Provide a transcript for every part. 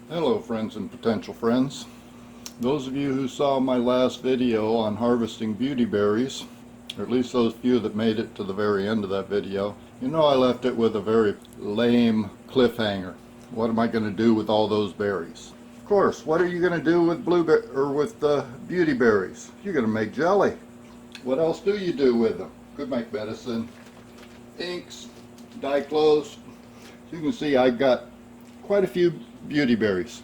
Hello friends and potential friends. Those of you who saw my last video on harvesting beauty berries, or at least those few that made it to the very end of that video, you know I left it with a very lame cliffhanger. What am I going to do with all those berries? Of course, what are you going to do with beauty berries? You're going to make jelly. What else do you do with them? Could make medicine, inks, dye clothes. So you can see I've got quite a few beauty berries.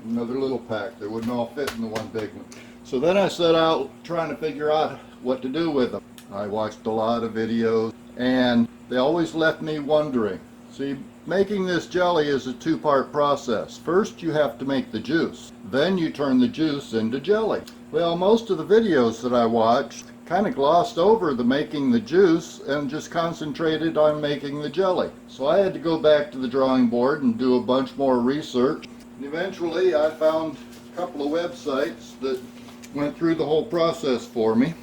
Another little pack. They wouldn't all fit in the one big one. So then I set out trying to figure out what to do with them. I watched a lot of videos and they always left me wondering. See, making this jelly is a two-part process. First you have to make the juice. Then you turn the juice into jelly. Well, most of the videos that I watched kind of glossed over the making the juice and just concentrated on making the jelly. So I had to go back to the drawing board and do a bunch more research. And eventually I found a couple of websites that went through the whole process for me.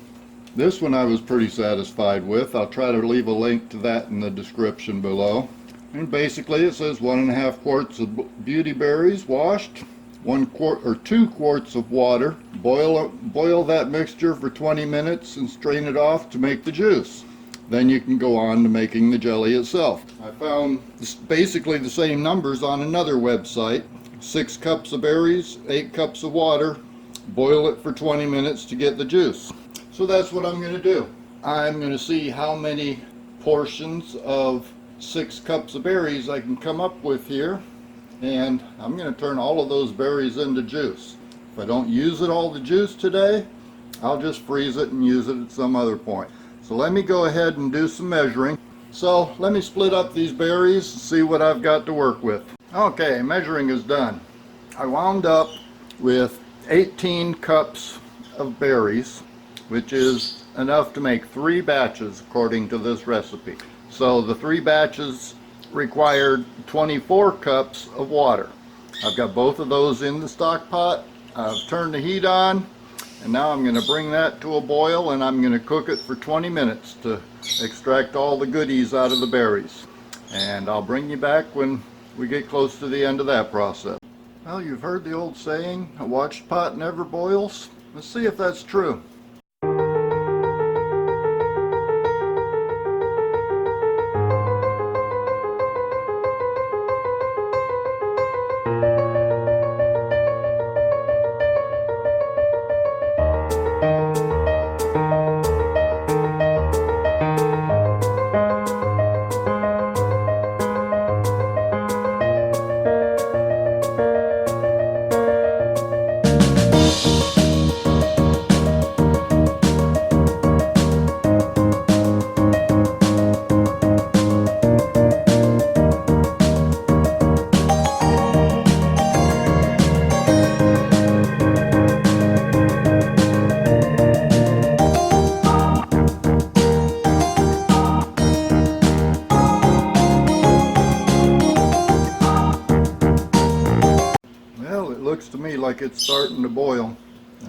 This one I was pretty satisfied with. I'll try to leave a link to that in the description below. And basically it says 1.5 quarts of beauty berries washed, 1 quart or 2 quarts of water. Boil that mixture for 20 minutes and strain it off to make the juice. Then you can go on to making the jelly itself. I found basically the same numbers on another website. 6 cups of berries, 8 cups of water, boil it for 20 minutes to get the juice. So that's what I'm going to do. I'm going to see how many portions of 6 cups of berries I can come up with here, and I'm going to turn all of those berries into juice. If I don't use all the juice today, I'll just freeze it and use it at some other point. So let me go ahead and do some measuring. So let me split up these berries and see what I've got to work with. Okay, measuring is done. I wound up with 18 cups of berries, which is enough to make 3 batches according to this recipe. So the 3 batches required 24 cups of water. I've got both of those in the stock pot. I've turned the heat on, and now I'm going to bring that to a boil, and I'm going to cook it for 20 minutes to extract all the goodies out of the berries. And I'll bring you back when we get close to the end of that process. Well, you've heard the old saying, a watched pot never boils. Let's see if that's true. Looks to me like it's starting to boil.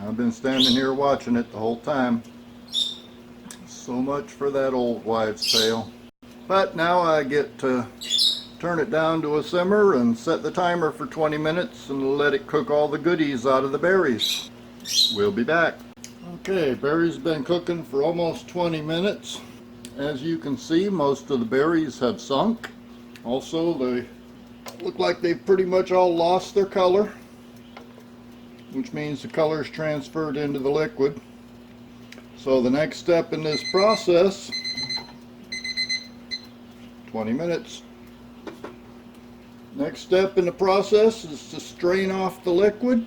I've been standing here watching it the whole time. So much for that old wives' tale. But now I get to turn it down to a simmer and set the timer for 20 minutes and let it cook all the goodies out of the berries. We'll be back. Okay, berries have been cooking for almost 20 minutes. As you can see, most of the berries have sunk. Also, they look like they've pretty much all lost their color, which means the color is transferred into the liquid. So the next step in this process, 20 minutes. Next step in the process is to strain off the liquid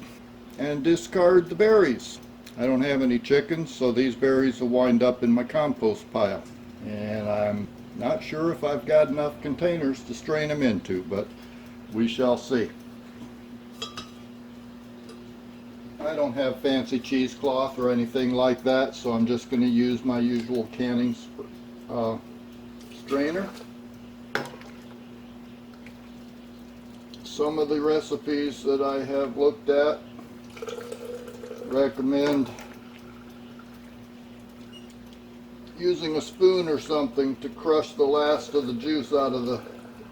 and discard the berries. I don't have any chickens, so these berries will wind up in my compost pile. And I'm not sure if I've got enough containers to strain them into, but we shall see. I don't have fancy cheesecloth or anything like that, so I'm just going to use my usual canning strainer. Some of the recipes that I have looked at recommend using a spoon or something to crush the last of the juice out of the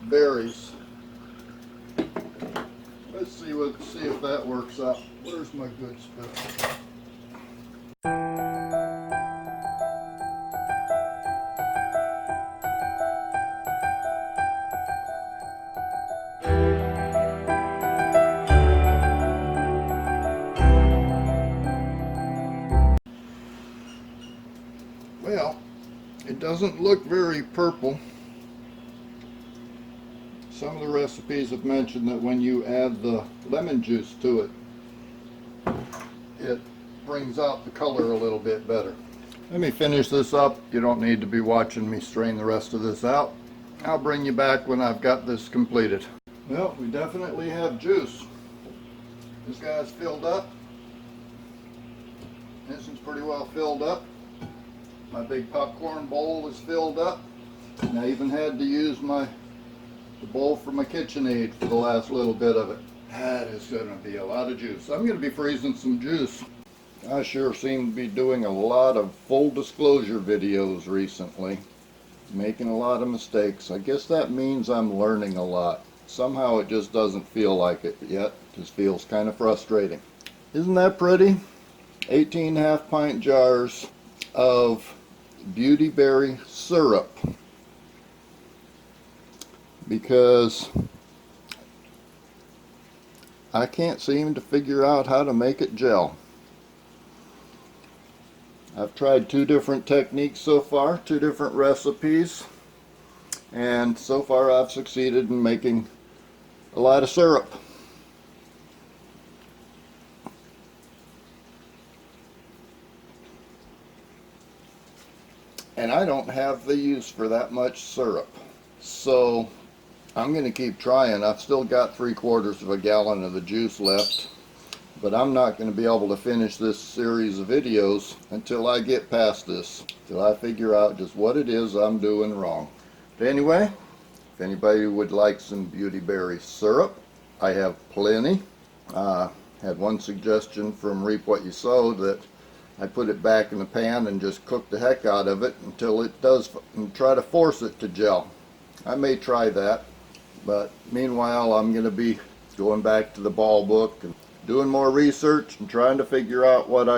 berries. Let's see if that works out. Where's my good spoon? Well, it doesn't look very purple. Some of the recipes have mentioned that when you add the lemon juice to it, it brings out the color a little bit better. Let me finish this up. You don't need to be watching me strain the rest of this out. I'll bring you back when I've got this completed. Well, we definitely have juice. This guy's filled up. This one's pretty well filled up. My big popcorn bowl is filled up. And I even had to use the bowl from my KitchenAid for the last little bit of it. That is going to be a lot of juice. I'm going to be freezing some juice. I sure seem to be doing a lot of full disclosure videos recently. Making a lot of mistakes. I guess that means I'm learning a lot. Somehow it just doesn't feel like it yet. It just feels kind of frustrating. Isn't that pretty? 18.5 pint jars of beauty berry syrup. Because I can't seem to figure out how to make it gel. I've tried 2 different techniques so far, 2 different recipes, and so far I've succeeded in making a lot of syrup. And I don't have the use for that much syrup. So I'm going to keep trying. I've still got 3/4 of a gallon of the juice left, but I'm not going to be able to finish this series of videos until I get past this, till I figure out just what it is I'm doing wrong. But anyway, if anybody would like some beauty berry syrup, I have plenty. Had one suggestion from Reap What You Sow that I put it back in the pan and just cook the heck out of it until it does, and try to force it to gel. I may try that, but meanwhile I'm going to be going back to the ball book and doing more research and trying to figure out what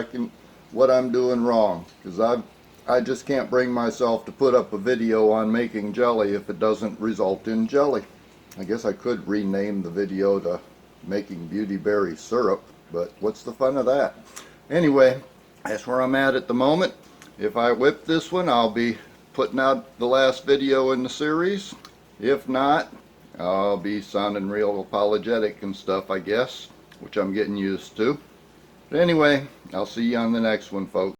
I'm doing wrong, because I just can't bring myself to put up a video on making jelly if it doesn't result in jelly. I guess I could rename the video to making beauty berry syrup, but what's the fun of that? Anyway, that's where I'm at the moment. If I whip this one, I'll be putting out the last video in the series. If not, I'll be sounding real apologetic and stuff, I guess, which I'm getting used to. But anyway, I'll see you on the next one, folks.